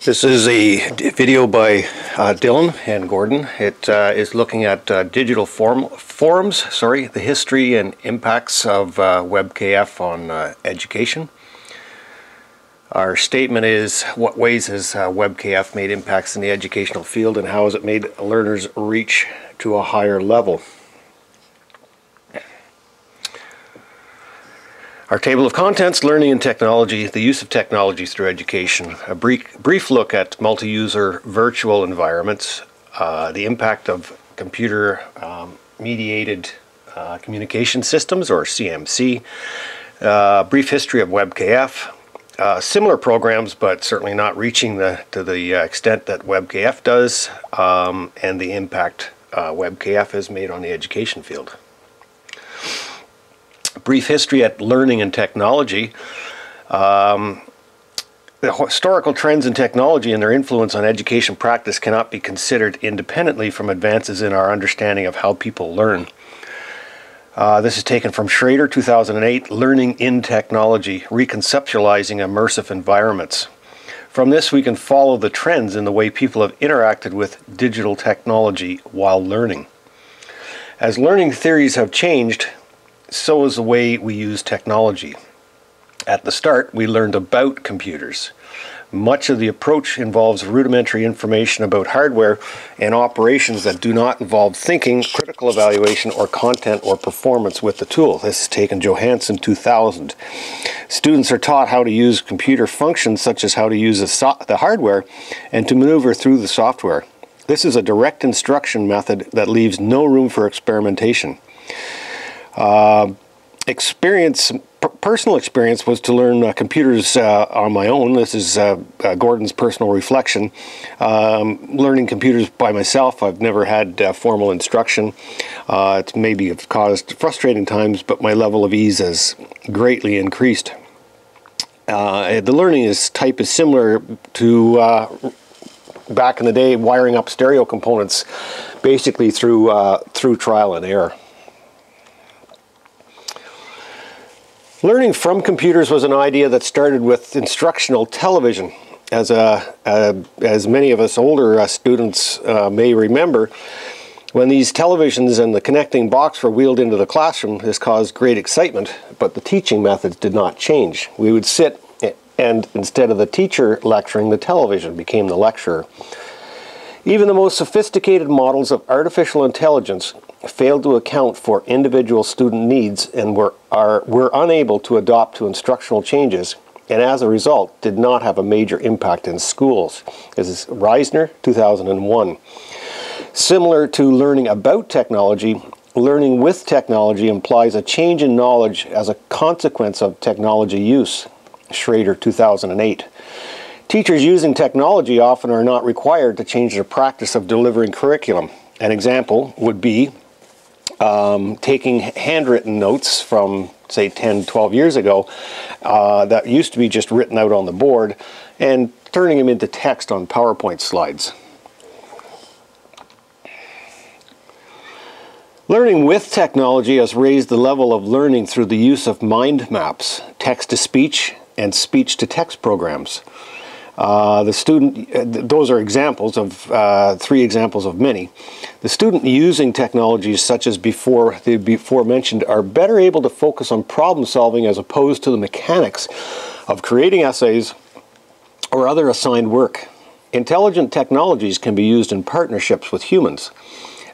This is a video by Dilan and Gordon. It is looking at digital forums, the history and impacts of WebKF on education. Our statement is, what ways has WebKF made impacts in the educational field, and how has it made learners reach to a higher level? Our table of contents: learning and technology, the use of technology through education, a brief look at multi-user virtual environments, the impact of computer mediated communication systems, or CMC, brief history of WebKF, similar programs but certainly not reaching to the extent that WebKF does, and the impact WebKF has made on the education field. Brief history at learning and technology. The historical trends in technology and their influence on education practice cannot be considered independently from advances in our understanding of how people learn. This is taken from Schrader, 2008, Learning in Technology, Reconceptualizing Immersive Environments. From this, we can follow the trends in the way people have interacted with digital technology while learning. As learning theories have changed, so is the way we use technology. At the start, we learned about computers. Much of the approach involves rudimentary information about hardware and operations that do not involve thinking, critical evaluation, or content or performance with the tool. This is taken Johansson, 2000. Students are taught how to use computer functions, such as how to use the hardware and to maneuver through the software. This is a direct instruction method that leaves no room for experimentation. Personal experience was to learn computers on my own. This is Gordon's personal reflection. Learning computers by myself, I've never had formal instruction. It's maybe caused frustrating times, but my level of ease has greatly increased. The learning type is similar to back in the day, wiring up stereo components, basically through trial and error. Learning from computers was an idea that started with instructional television. As many of us older students may remember, when these televisions and the connecting box were wheeled into the classroom, this caused great excitement, but the teaching methods did not change. We would sit, and instead of the teacher lecturing, the television became the lecturer. Even the most sophisticated models of artificial intelligence failed to account for individual student needs and were unable to adapt to instructional changes, and as a result did not have a major impact in schools. This is Reisner, 2001. Similar to learning about technology, learning with technology implies a change in knowledge as a consequence of technology use. Schrader, 2008. Teachers using technology often are not required to change their practice of delivering curriculum. An example would be taking handwritten notes from, say, 10, 12 years ago that used to be just written out on the board and turning them into text on PowerPoint slides. Learning with technology has raised the level of learning through the use of mind maps, text-to-speech, and speech-to-text programs. Those are examples of 3 examples of many. The student using technologies such as the before mentioned are better able to focus on problem solving as opposed to the mechanics of creating essays or other assigned work. Intelligent technologies can be used in partnerships with humans.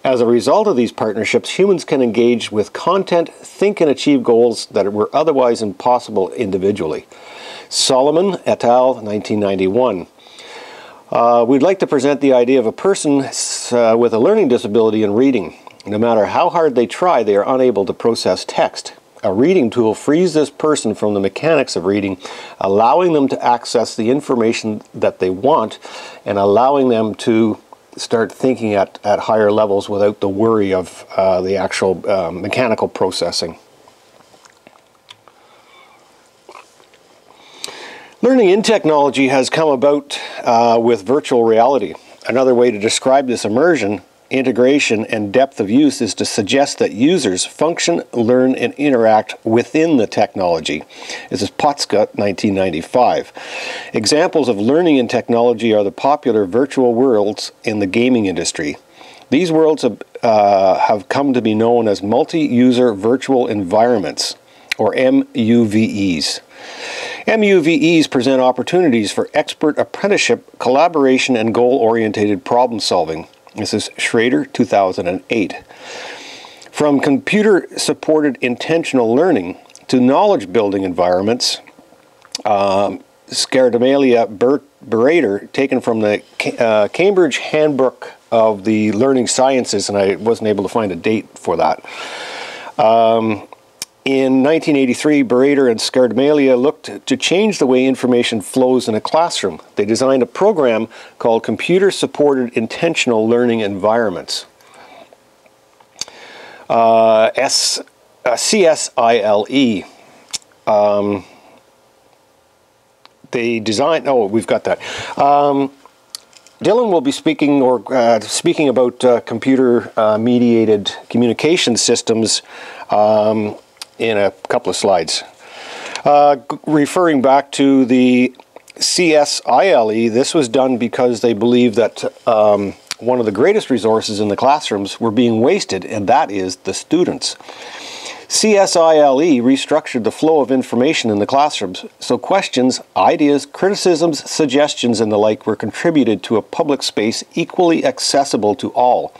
As a result of these partnerships, humans can engage with content, think and achieve goals that were otherwise impossible individually. Solomon et al., 1991. We'd like to present the idea of a person with a learning disability in reading. No matter how hard they try, they are unable to process text. A reading tool frees this person from the mechanics of reading, allowing them to access the information that they want and allowing them to start thinking at higher levels without the worry of the actual mechanical processing. Learning in technology has come about with virtual reality. Another way to describe this immersion integration, and depth of use is to suggest that users function, learn, and interact within the technology. This is Potska, 1995. Examples of learning in technology are the popular virtual worlds in the gaming industry. These worlds have come to be known as multi-user virtual environments, or MUVEs. MUVEs present opportunities for expert apprenticeship, collaboration, and goal-oriented problem solving. This is Schrader, 2008. From computer-supported intentional learning to knowledge-building environments, Scardamelia Berater, taken from the Cambridge Handbook of the Learning Sciences, and I wasn't able to find a date for that. In 1983, Berater and Scardamelia looked to change the way information flows in a classroom. They designed a program called Computer-Supported Intentional Learning Environments. CSILE. They designed, oh, we've got that. Dylan will be speaking about computer-mediated communication systems in a couple of slides. Referring back to the CSILE, this was done because they believed that one of the greatest resources in the classrooms were being wasted, and that is the students. CSILE restructured the flow of information in the classrooms, so questions, ideas, criticisms, suggestions, and the like were contributed to a public space equally accessible to all,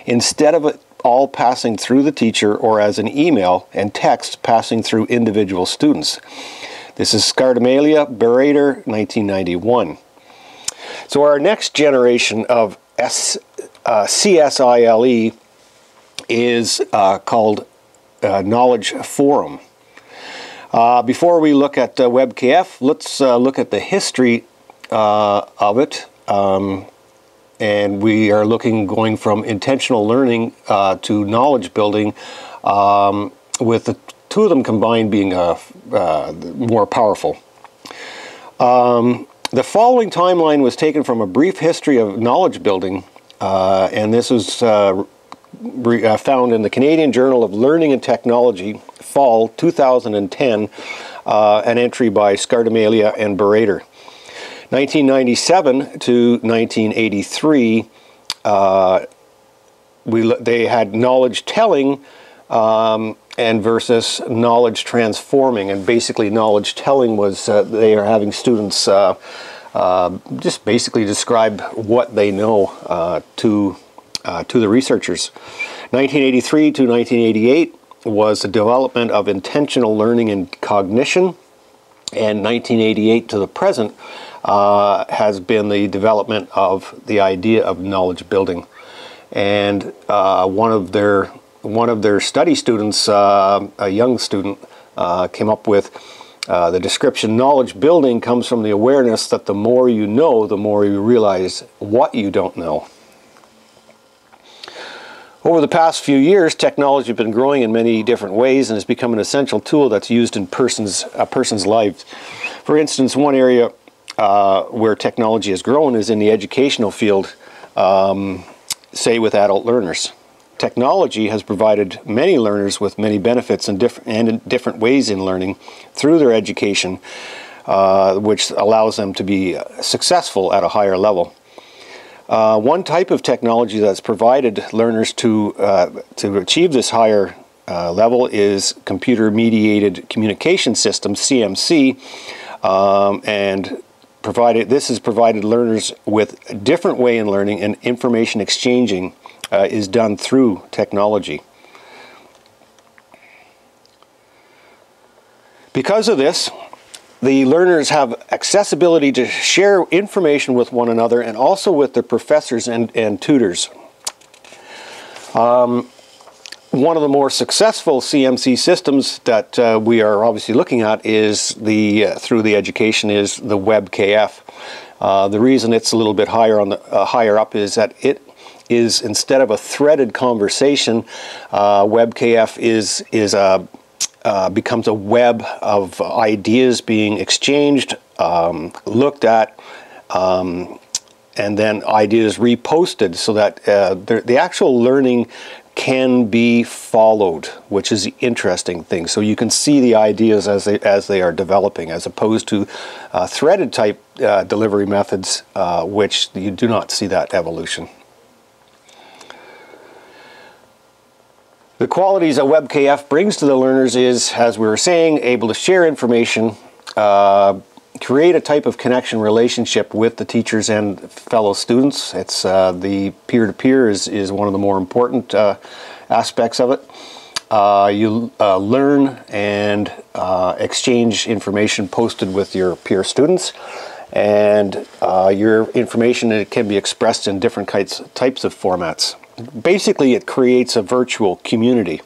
instead of it all passing through the teacher or as an email and text passing through individual students. This is Scardamelia Berater, 1991. So our next generation of CSILE is called Knowledge Forum. Before we look at WebKF, let's look at the history of it. And we are going from intentional learning to knowledge building, with the two of them combined being more powerful. The following timeline was taken from a brief history of knowledge building, and this was found in the Canadian Journal of Learning and Technology, fall 2010, an entry by Scardamelia and Berater. 1997 to 1983, they had knowledge telling and versus knowledge transforming, and basically knowledge telling was they are having students just basically describe what they know to the researchers. 1983 to 1988 was the development of intentional learning and cognition, and 1988 to the present has been the development of the idea of knowledge building. And one of their study students, a young student, came up with the description: knowledge building comes from the awareness that the more you know, the more you realize what you don't know. Over the past few years, technology has been growing in many different ways and has become an essential tool that's used in a person's life. For instance, one area where technology has grown is in the educational field, say with adult learners. Technology has provided many learners with many benefits and in different ways in learning through their education, which allows them to be successful at a higher level. One type of technology that's provided learners to achieve this higher level is computer-mediated communication systems, CMC, and this has provided learners with a different way in learning, and information exchanging is done through technology. Because of this, the learners have accessibility to share information with one another and also with their professors and tutors. One of the more successful CMC systems that we are obviously looking at is through the education is the WebKF. The reason it's a little bit higher up is that it is, instead of a threaded conversation, WebKF becomes a web of ideas being exchanged, looked at, then ideas reposted so that the actual learning can be followed, which is the interesting thing. So you can see the ideas as they are developing, as opposed to threaded type delivery methods, which you do not see that evolution. The qualities that WebKF brings to the learners is, as we were saying, able to share information, create a type of connection relationship with the teachers and fellow students. It's the peer-to-peer is one of the more important aspects of it. You learn and exchange information posted with your peer students, and your information can be expressed in different types of formats. Basically, it creates a virtual community.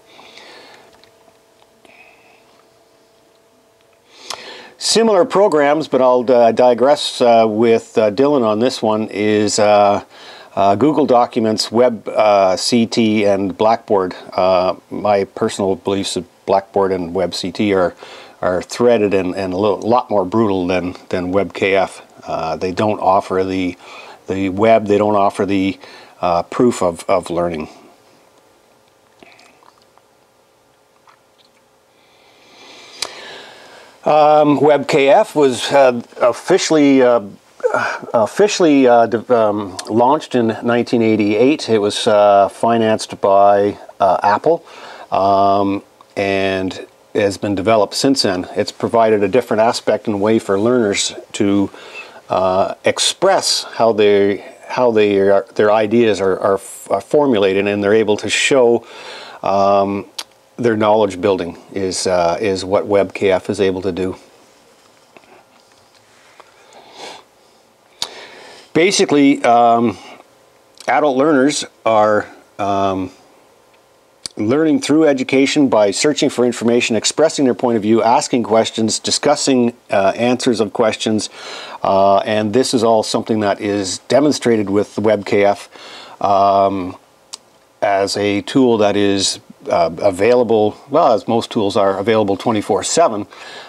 Similar programs, but I'll digress with Dilan on this one, is Google Documents, WebCT, and Blackboard. My personal beliefs of Blackboard and WebCT are threaded and a lot more brutal than WebKF. They don't offer the web, they don't offer the proof of learning. WebKF was officially launched in 1988. It was financed by Apple and has been developed since then. It's provided a different aspect and way for learners to express how their ideas are formulated, and they're able to show their knowledge building is what WebKF is able to do. Basically, adult learners are learning through education by searching for information, expressing their point of view, asking questions, discussing answers of questions, and this is all something that is demonstrated with the WebKF as a tool that is available, well, as most tools are, available 24/7,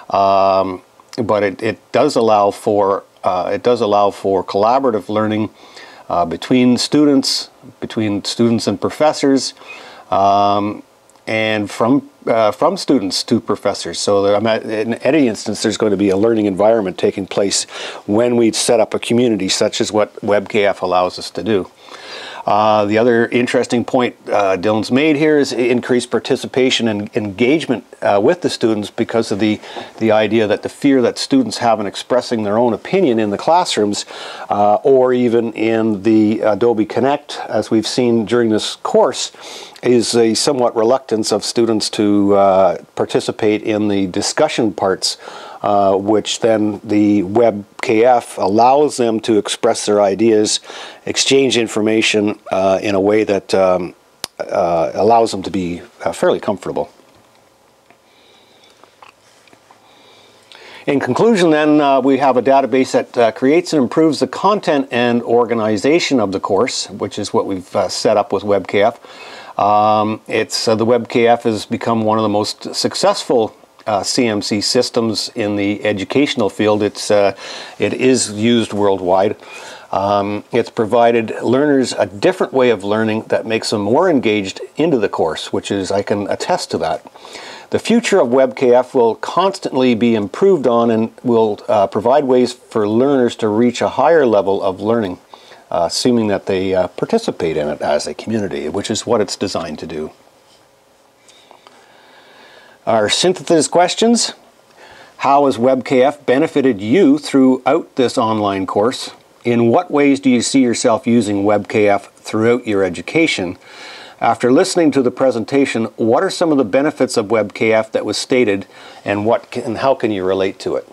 but it does allow for collaborative learning between students and professors, and from students to professors. So in any instance, there's going to be a learning environment taking place when we set up a community, such as what WebKF allows us to do. The other interesting point Dilan's made here is increased participation and engagement with the students, because of the idea that the fear that students have in expressing their own opinion in the classrooms, or even in the Adobe Connect, as we've seen during this course, is a somewhat reluctance of students to participate in the discussion parts, which then the WebKF allows them to express their ideas, exchange information in a way that allows them to be fairly comfortable. In conclusion, then, we have a database that creates and improves the content and organization of the course, which is what we've set up with WebKF. The WebKF has become one of the most successful CMC systems in the educational field. It is used worldwide. It's provided learners a different way of learning that makes them more engaged into the course, which is, I can attest to that. The future of WebKF will constantly be improved on and will provide ways for learners to reach a higher level of learning, assuming that they participate in it as a community, which is what it's designed to do. Our synthesis questions: how has WebKF benefited you throughout this online course? In what ways do you see yourself using WebKF throughout your education? After listening to the presentation, what are some of the benefits of WebKF that was stated, and how can you relate to it?